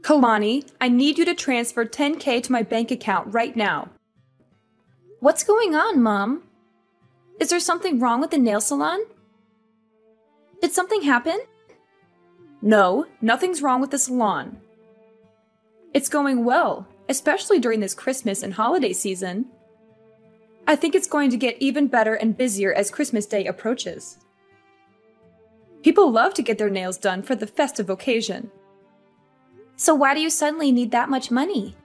Kalani, I need you to transfer 10K to my bank account right now. What's going on, Mom? Is there something wrong with the nail salon? Did something happen? No, nothing's wrong with the salon. It's going well, especially during this Christmas and holiday season. I think it's going to get even better and busier as Christmas Day approaches. People love to get their nails done for the festive occasion. So why do you suddenly need that much money?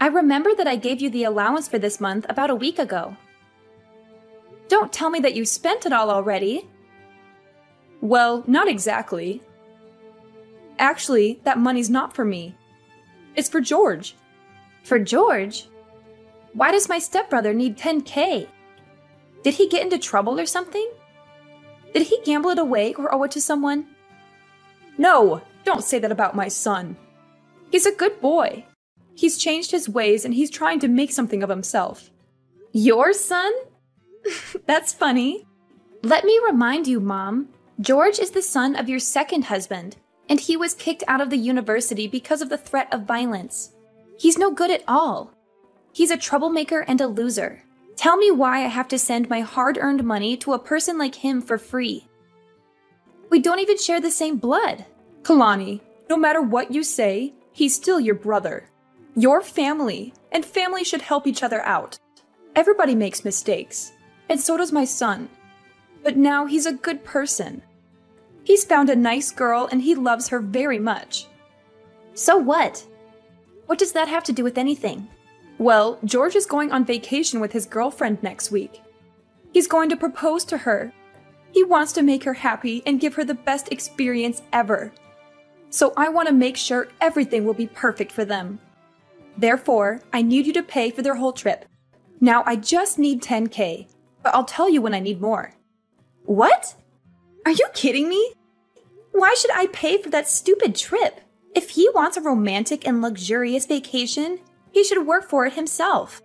I remember that I gave you the allowance for this month about a week ago. Don't tell me that you spent it all already. Well, not exactly. Actually, that money's not for me. It's for George. For George? Why does my stepbrother need 10K? Did he get into trouble or something? Did he gamble it away or owe it to someone? No, don't say that about my son. He's a good boy. He's changed his ways and he's trying to make something of himself. Your son? That's funny. Let me remind you, Mom. George is the son of your second husband, and he was kicked out of the university because of the threat of violence. He's no good at all. He's a troublemaker and a loser. Tell me why I have to send my hard-earned money to a person like him for free. We don't even share the same blood. Kalani, no matter what you say, he's still your brother. Your family, and family should help each other out. Everybody makes mistakes, and so does my son. But now he's a good person. He's found a nice girl and he loves her very much. So what? What does that have to do with anything? Well, George is going on vacation with his girlfriend next week. He's going to propose to her. He wants to make her happy and give her the best experience ever. So I want to make sure everything will be perfect for them. Therefore, I need you to pay for their whole trip. Now I just need 10K, but I'll tell you when I need more. What? Are you kidding me? Why should I pay for that stupid trip? If he wants a romantic and luxurious vacation, he should work for it himself.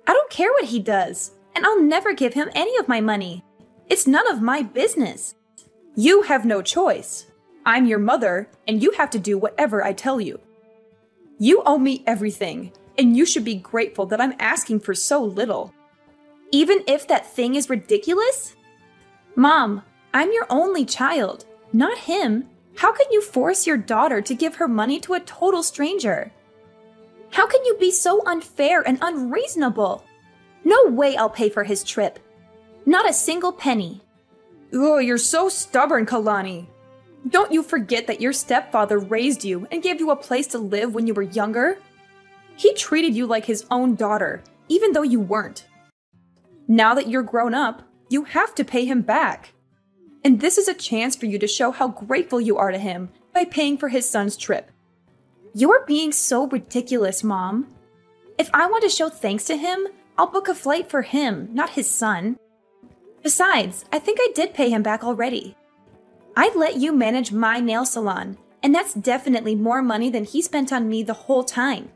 I don't care what he does, and I'll never give him any of my money. It's none of my business. You have no choice. I'm your mother, and you have to do whatever I tell you. You owe me everything, and you should be grateful that I'm asking for so little. Even if that thing is ridiculous? Mom, I'm your only child, not him. How can you force your daughter to give her money to a total stranger? How can you be so unfair and unreasonable? No way I'll pay for his trip. Not a single penny. Oh, you're so stubborn, Kalani. Don't you forget that your stepfather raised you and gave you a place to live when you were younger? He treated you like his own daughter, even though you weren't. Now that you're grown up, you have to pay him back. And this is a chance for you to show how grateful you are to him by paying for his son's trip. You're being so ridiculous, Mom. If I want to show thanks to him, I'll book a flight for him, not his son. Besides, I think I did pay him back already. I'd let you manage my nail salon, and that's definitely more money than he spent on me the whole time.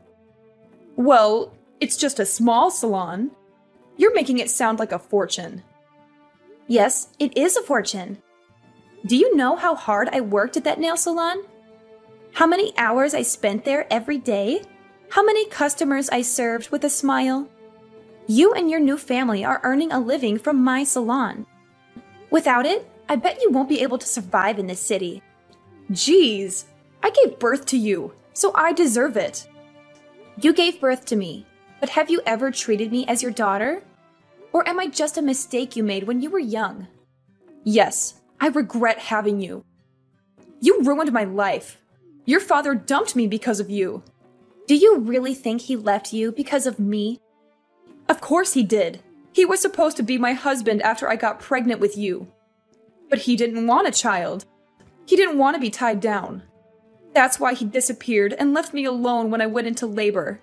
Well, it's just a small salon. You're making it sound like a fortune. Yes, it is a fortune. Do you know how hard I worked at that nail salon? How many hours I spent there every day? How many customers I served with a smile? You and your new family are earning a living from my salon. Without it, I bet you won't be able to survive in this city. Jeez, I gave birth to you, so I deserve it. You gave birth to me, but have you ever treated me as your daughter? Or am I just a mistake you made when you were young? Yes, I regret having you. You ruined my life. Your father dumped me because of you. Do you really think he left you because of me? Of course he did. He was supposed to be my husband after I got pregnant with you. But he didn't want a child. He didn't want to be tied down. That's why he disappeared and left me alone when I went into labor.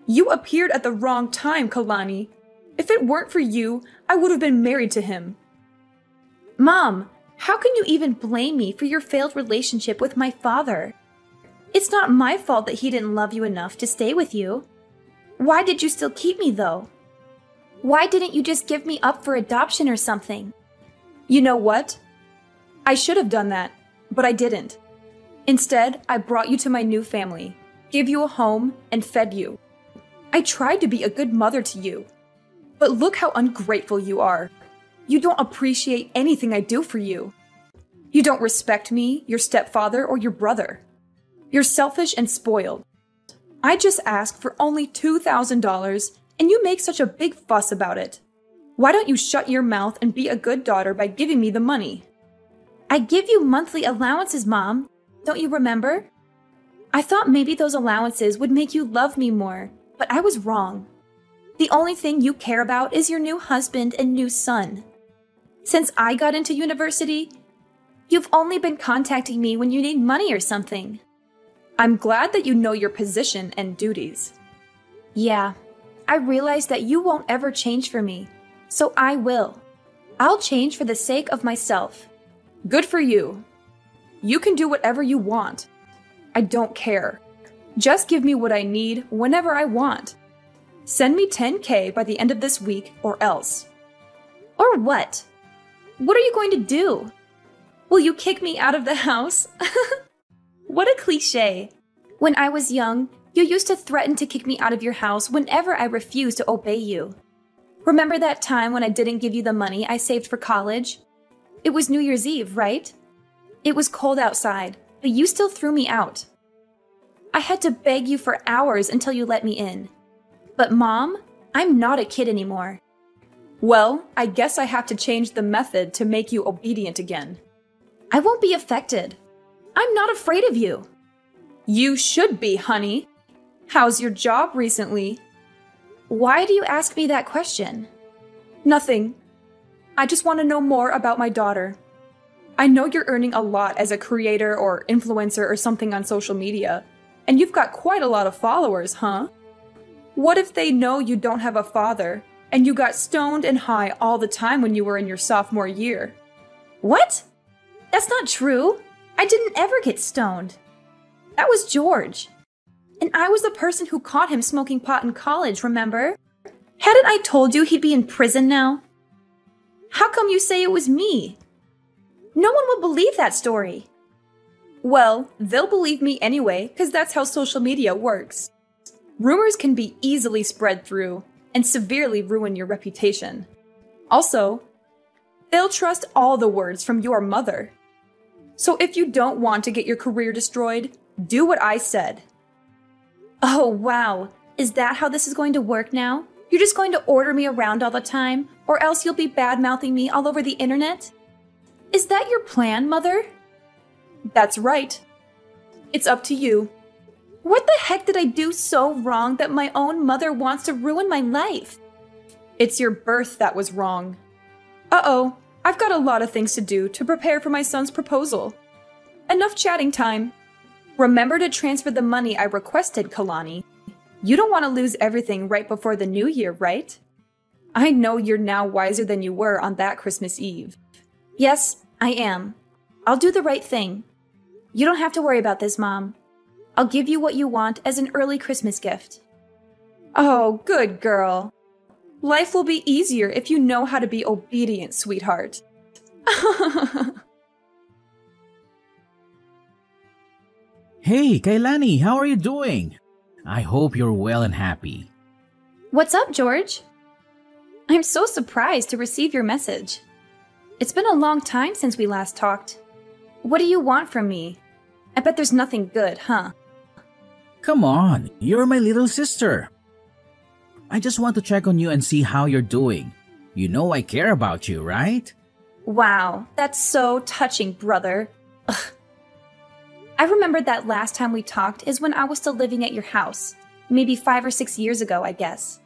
You appeared at the wrong time, Kalani. If it weren't for you, I would have been married to him. Mom, how can you even blame me for your failed relationship with my father? It's not my fault that he didn't love you enough to stay with you. Why did you still keep me, though? Why didn't you just give me up for adoption or something? You know what? I should have done that, but I didn't. Instead, I brought you to my new family, gave you a home, and fed you. I tried to be a good mother to you. But look how ungrateful you are. You don't appreciate anything I do for you. You don't respect me, your stepfather, or your brother. You're selfish and spoiled. I just asked for only $2,000, and you make such a big fuss about it. Why don't you shut your mouth and be a good daughter by giving me the money? I give you monthly allowances, Mom. Don't you remember? I thought maybe those allowances would make you love me more, but I was wrong. The only thing you care about is your new husband and new son. Since I got into university, you've only been contacting me when you need money or something. I'm glad that you know your position and duties. Yeah, I realize that you won't ever change for me, so I will. I'll change for the sake of myself. Good for you. You can do whatever you want. I don't care. Just give me what I need whenever I want. Send me $10K by the end of this week or else. Or what? What are you going to do? Will you kick me out of the house? What a cliche. When I was young, you used to threaten to kick me out of your house whenever I refused to obey you. Remember that time when I didn't give you the money I saved for college? It was New Year's Eve, right? It was cold outside, but you still threw me out. I had to beg you for hours until you let me in. But Mom, I'm not a kid anymore. Well, I guess I have to change the method to make you obedient again. I won't be affected. I'm not afraid of you. You should be, honey. How's your job recently? Why do you ask me that question? Nothing. I just want to know more about my daughter. I know you're earning a lot as a creator or influencer or something on social media, and you've got quite a lot of followers, huh? What if they know you don't have a father, and you got stoned and high all the time when you were in your sophomore year? What? That's not true. I didn't ever get stoned. That was George. And I was the person who caught him smoking pot in college, remember? Hadn't I told you he'd be in prison now? How come you say it was me? No one will believe that story. Well, they'll believe me anyway, because that's how social media works. Rumors can be easily spread through and severely ruin your reputation. Also, they'll trust all the words from your mother. So if you don't want to get your career destroyed, do what I said. Oh, wow. Is that how this is going to work now? You're just going to order me around all the time, or else you'll be bad-mouthing me all over the internet? Is that your plan, Mother? That's right. It's up to you. What the heck did I do so wrong that my own mother wants to ruin my life? It's your birth that was wrong. Uh-oh, I've got a lot of things to do to prepare for my son's proposal. Enough chatting time. Remember to transfer the money I requested, Kalani. You don't want to lose everything right before the new year, right? I know you're now wiser than you were on that Christmas Eve. Yes, I am. I'll do the right thing. You don't have to worry about this, Mom. I'll give you what you want as an early Christmas gift. Oh, good girl. Life will be easier if you know how to be obedient, sweetheart. Hey, Kailani, how are you doing? I hope you're well and happy. What's up, George? I'm so surprised to receive your message. It's been a long time since we last talked. What do you want from me? I bet there's nothing good, huh? Come on, you're my little sister. I just want to check on you and see how you're doing. You know I care about you, right? Wow, that's so touching, brother. Ugh. I remembered that last time we talked is when I was still living at your house. Maybe 5 or 6 years ago, I guess.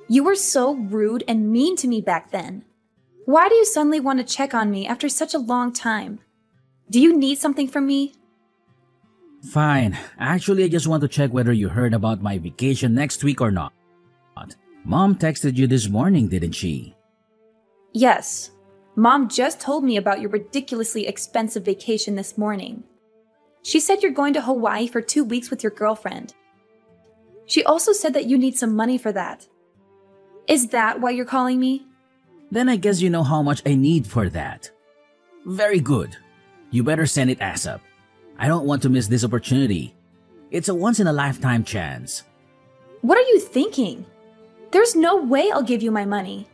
You were so rude and mean to me back then. Why do you suddenly want to check on me after such a long time? Do you need something from me? Fine. Actually, I just want to check whether you heard about my vacation next week or not. Mom texted you this morning, didn't she? Yes. Mom just told me about your ridiculously expensive vacation this morning. She said you're going to Hawaii for 2 weeks with your girlfriend. She also said that you need some money for that. Is that why you're calling me? Then I guess you know how much I need for that. Very good. You better send it ASAP. I don't want to miss this opportunity. It's a once-in-a-lifetime chance. What are you thinking? There's no way I'll give you my money.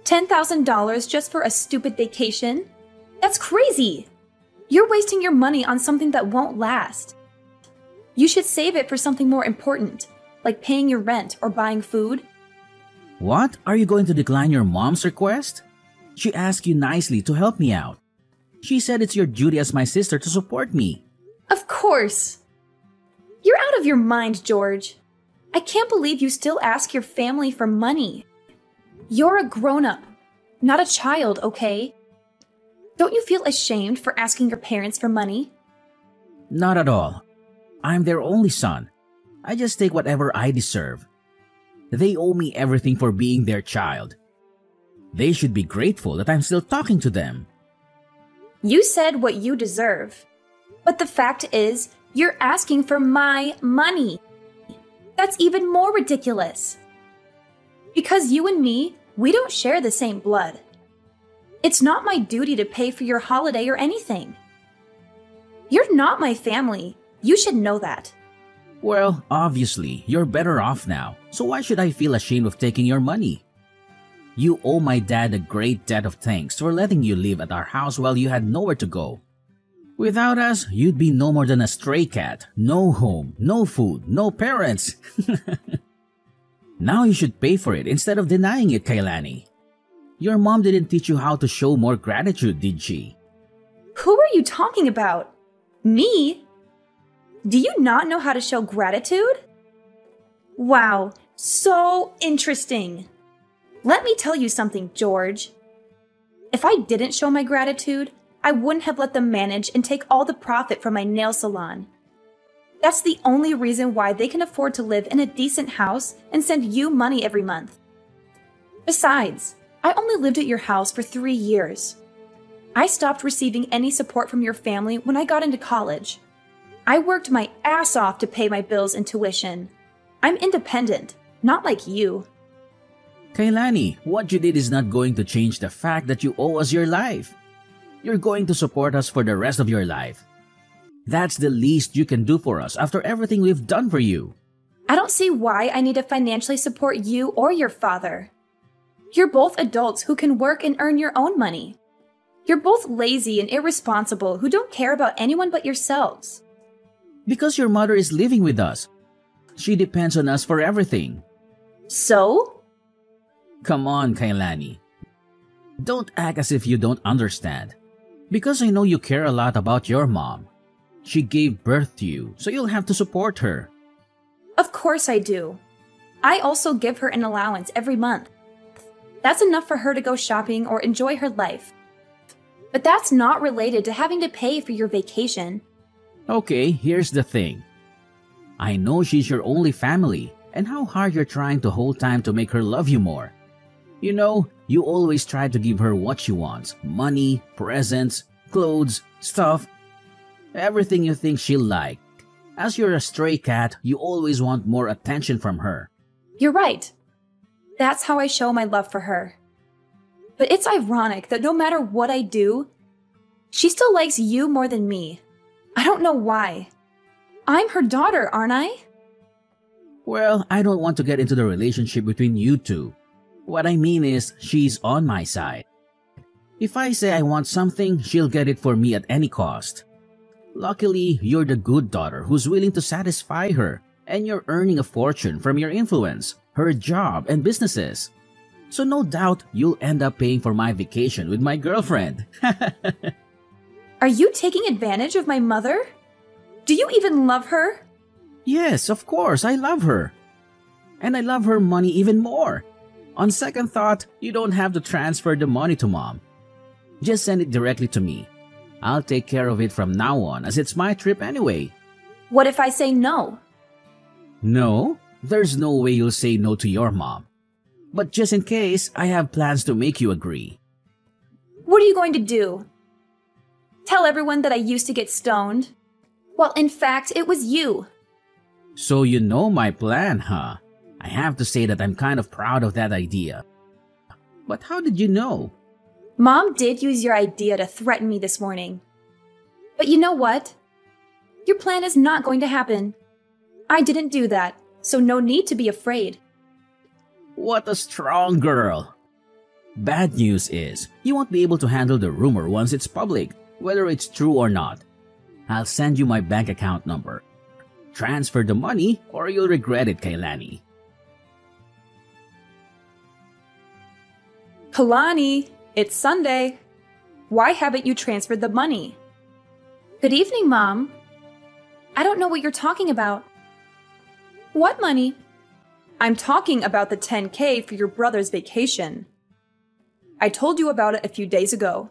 $10,000 just for a stupid vacation? That's crazy! You're wasting your money on something that won't last. You should save it for something more important, like paying your rent or buying food. What? Are you going to decline your mom's request? She asked you nicely to help me out. She said it's your duty as my sister to support me. Of course! You're out of your mind, George. I can't believe you still ask your family for money. You're a grown-up, not a child, okay? Don't you feel ashamed for asking your parents for money? Not at all. I'm their only son. I just take whatever I deserve. They owe me everything for being their child. They should be grateful that I'm still talking to them. You said what you deserve. But the fact is, you're asking for my money. That's even more ridiculous. Because you and me, we don't share the same blood. It's not my duty to pay for your holiday or anything. You're not my family. You should know that. Well, obviously, you're better off now, so why should I feel ashamed of taking your money? You owe my dad a great debt of thanks for letting you live at our house while you had nowhere to go. Without us, you'd be no more than a stray cat. No home, no food, no parents. Now you should pay for it instead of denying it, Kailani. Your mom didn't teach you how to show more gratitude, did she? Who are you talking about? Me? Do you not know how to show gratitude? Wow, so interesting. Let me tell you something, George. If I didn't show my gratitude, I wouldn't have let them manage and take all the profit from my nail salon. That's the only reason why they can afford to live in a decent house and send you money every month. Besides, I only lived at your house for 3 years. I stopped receiving any support from your family when I got into college. I worked my ass off to pay my bills and tuition. I'm independent, not like you. Kailani, what you did is not going to change the fact that you owe us your life. You're going to support us for the rest of your life. That's the least you can do for us after everything we've done for you. I don't see why I need to financially support you or your father. You're both adults who can work and earn your own money. You're both lazy and irresponsible who don't care about anyone but yourselves. Because your mother is living with us. She depends on us for everything. So? Come on, Kailani. Don't act as if you don't understand. Because I know you care a lot about your mom. She gave birth to you, so you'll have to support her. Of course I do. I also give her an allowance every month. That's enough for her to go shopping or enjoy her life. But that's not related to having to pay for your vacation. Okay, here's the thing. I know she's your only family, and how hard you're trying to hold time to make her love you more. You know, you always try to give her what she wants. Money, presents, clothes, stuff. Everything you think she'll like. As you're a stray cat, you always want more attention from her. You're right. That's how I show my love for her. But it's ironic that no matter what I do, she still likes you more than me. I don't know why. I'm her daughter, aren't I? Well, I don't want to get into the relationship between you two. What I mean is, she's on my side. If I say I want something, she'll get it for me at any cost. Luckily, you're the good daughter who's willing to satisfy her, and you're earning a fortune from your influence, her job, and businesses. So no doubt you'll end up paying for my vacation with my girlfriend. Are you taking advantage of my mother? Do you even love her? Yes, of course, I love her. And I love her money even more. On second thought, you don't have to transfer the money to mom. Just send it directly to me. I'll take care of it from now on as it's my trip anyway. What if I say no? No, there's no way you'll say no to your mom. But just in case, I have plans to make you agree. What are you going to do? Tell everyone that I used to get stoned? Well, in fact, it was you. So you know my plan, huh? I have to say that I'm kind of proud of that idea. But how did you know? Mom did use your idea to threaten me this morning. But you know what? Your plan is not going to happen. I didn't do that, so no need to be afraid. What a strong girl! Bad news is, you won't be able to handle the rumor once it's public, whether it's true or not. I'll send you my bank account number. Transfer the money or you'll regret it, Kailani. Kalani, it's Sunday. Why haven't you transferred the money? Good evening, Mom. I don't know what you're talking about. What money? I'm talking about the $10K for your brother's vacation. I told you about it a few days ago.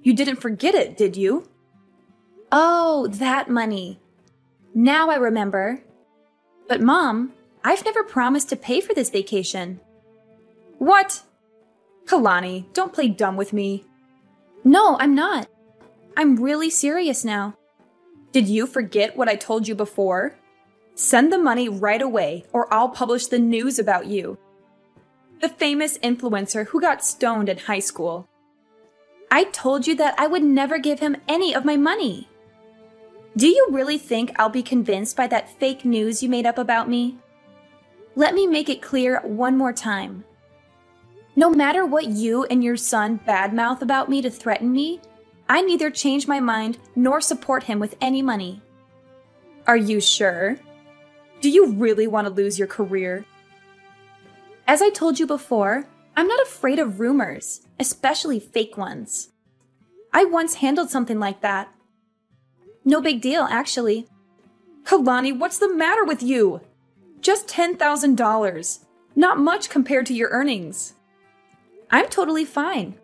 You didn't forget it, did you? Oh, that money. Now I remember. But Mom, I've never promised to pay for this vacation. What? Kalani, don't play dumb with me. No, I'm not. I'm really serious now. Did you forget what I told you before? Send the money right away or I'll publish the news about you. The famous influencer who got stoned in high school. I told you that I would never give him any of my money. Do you really think I'll be convinced by that fake news you made up about me? Let me make it clear one more time. No matter what you and your son badmouth about me to threaten me, I neither change my mind nor support him with any money. Are you sure? Do you really want to lose your career? As I told you before, I'm not afraid of rumors, especially fake ones. I once handled something like that. No big deal, actually. Kalani, what's the matter with you? Just $10,000. Not much compared to your earnings. I'm totally fine.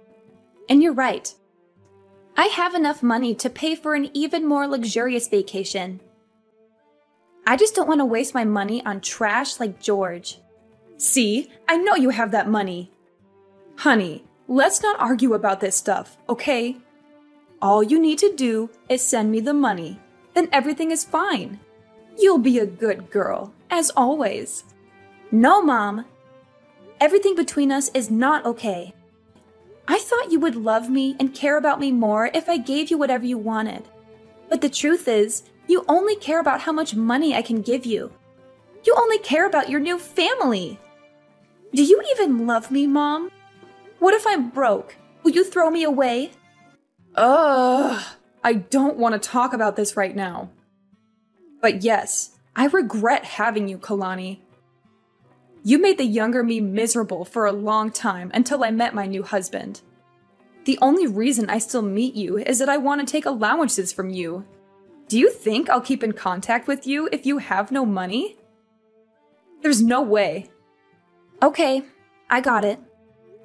And you're right. I have enough money to pay for an even more luxurious vacation. I just don't want to waste my money on trash like George. See, I know you have that money. Honey, let's not argue about this stuff, okay? All you need to do is send me the money. Then everything is fine. You'll be a good girl, as always. No, Mom. Everything between us is not okay. I thought you would love me and care about me more if I gave you whatever you wanted. But the truth is, you only care about how much money I can give you. You only care about your new family. Do you even love me, Mom? What if I'm broke? Will you throw me away? I don't want to talk about this right now. But yes, I regret having you, Kalani. You made the younger me miserable for a long time until I met my new husband. The only reason I still meet you is that I want to take allowances from you. Do you think I'll keep in contact with you if you have no money? There's no way. Okay, I got it.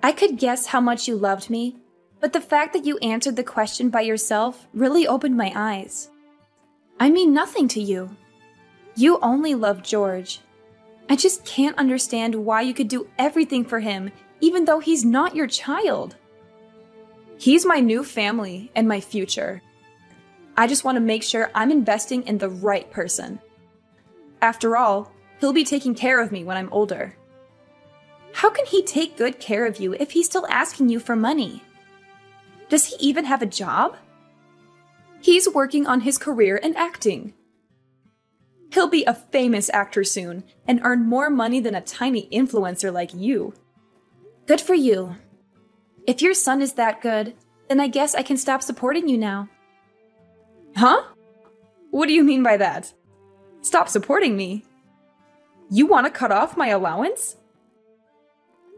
I could guess how much you loved me, but the fact that you answered the question by yourself really opened my eyes. I mean nothing to you. You only love George. I just can't understand why you could do everything for him, even though he's not your child. He's my new family and my future. I just want to make sure I'm investing in the right person. After all, he'll be taking care of me when I'm older. How can he take good care of you if he's still asking you for money? Does he even have a job? He's working on his career in acting. He'll be a famous actor soon and earn more money than a tiny influencer like you. Good for you. If your son is that good, then I guess I can stop supporting you now. Huh? What do you mean by that? Stop supporting me? You want to cut off my allowance?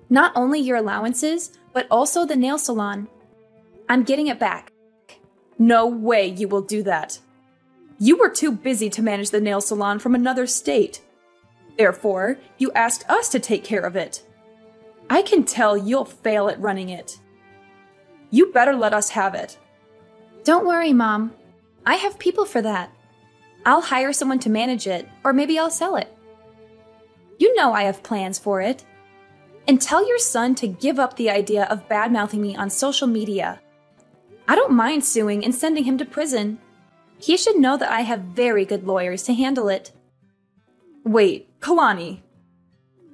Not only your allowances, but also the nail salon. I'm getting it back. No way you will do that. You were too busy to manage the nail salon from another state. Therefore, you asked us to take care of it. I can tell you'll fail at running it. You better let us have it. Don't worry, Mom. I have people for that. I'll hire someone to manage it, or maybe I'll sell it. You know I have plans for it. And tell your son to give up the idea of badmouthing me on social media. I don't mind suing and sending him to prison. He should know that I have very good lawyers to handle it. Wait, Kalani.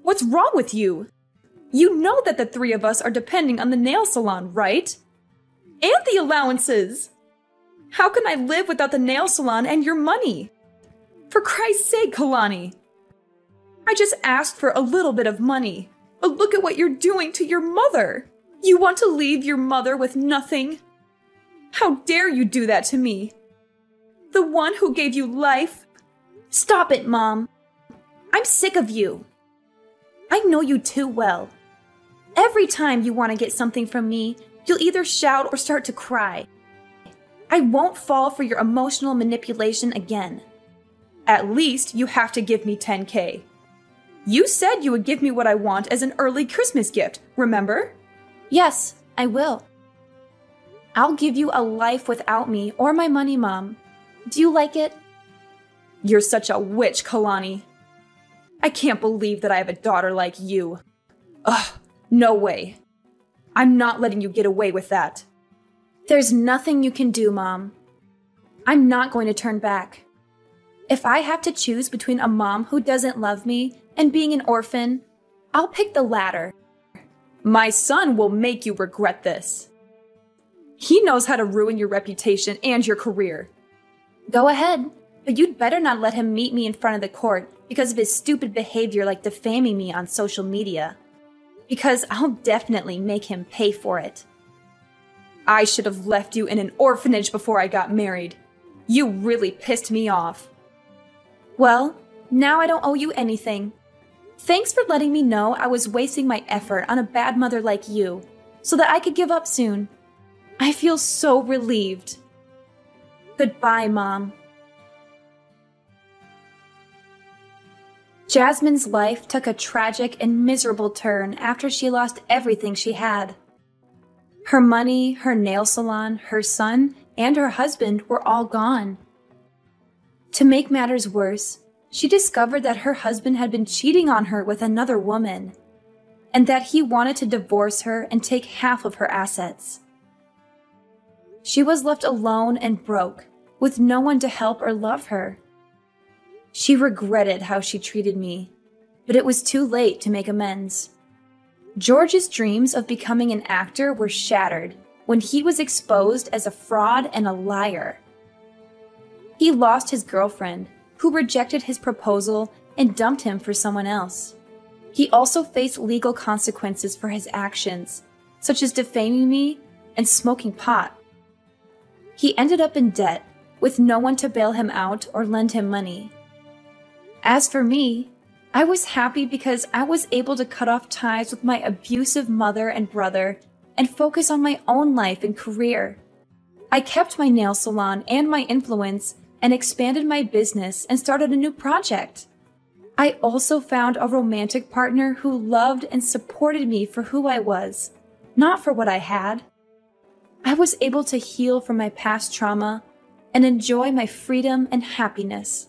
What's wrong with you? You know that the three of us are depending on the nail salon, right? And the allowances. How can I live without the nail salon and your money? For Christ's sake, Kalani! I just asked for a little bit of money, but look at what you're doing to your mother! You want to leave your mother with nothing? How dare you do that to me? The one who gave you life? Stop it, Mom. I'm sick of you. I know you too well. Every time you want to get something from me, you'll either shout or start to cry. I won't fall for your emotional manipulation again. At least you have to give me $10K. You said you would give me what I want as an early Christmas gift, remember? Yes, I will. I'll give you a life without me or my money, Mom. Do you like it? You're such a witch, Kalani. I can't believe that I have a daughter like you. Ugh, no way. I'm not letting you get away with that. There's nothing you can do, Mom. I'm not going to turn back. If I have to choose between a mom who doesn't love me and being an orphan, I'll pick the latter. My son will make you regret this. He knows how to ruin your reputation and your career. Go ahead, but you'd better not let him meet me in front of the court because of his stupid behavior like defaming me on social media. Because I'll definitely make him pay for it. I should have left you in an orphanage before I got married. You really pissed me off. Well, now I don't owe you anything. Thanks for letting me know I was wasting my effort on a bad mother like you, so that I could give up soon. I feel so relieved. Goodbye, Mom. Jasmine's life took a tragic and miserable turn after she lost everything she had. Her money, her nail salon, her son, and her husband were all gone. To make matters worse, she discovered that her husband had been cheating on her with another woman, and that he wanted to divorce her and take half of her assets. She was left alone and broke, with no one to help or love her. She regretted how she treated me, but it was too late to make amends. George's dreams of becoming an actor were shattered when he was exposed as a fraud and a liar. He lost his girlfriend, who rejected his proposal and dumped him for someone else. He also faced legal consequences for his actions, such as defaming me and smoking pot. He ended up in debt, with no one to bail him out or lend him money. As for me, I was happy because I was able to cut off ties with my abusive mother and brother and focus on my own life and career. I kept my nail salon and my influence and expanded my business and started a new project. I also found a romantic partner who loved and supported me for who I was, not for what I had. I was able to heal from my past trauma and enjoy my freedom and happiness.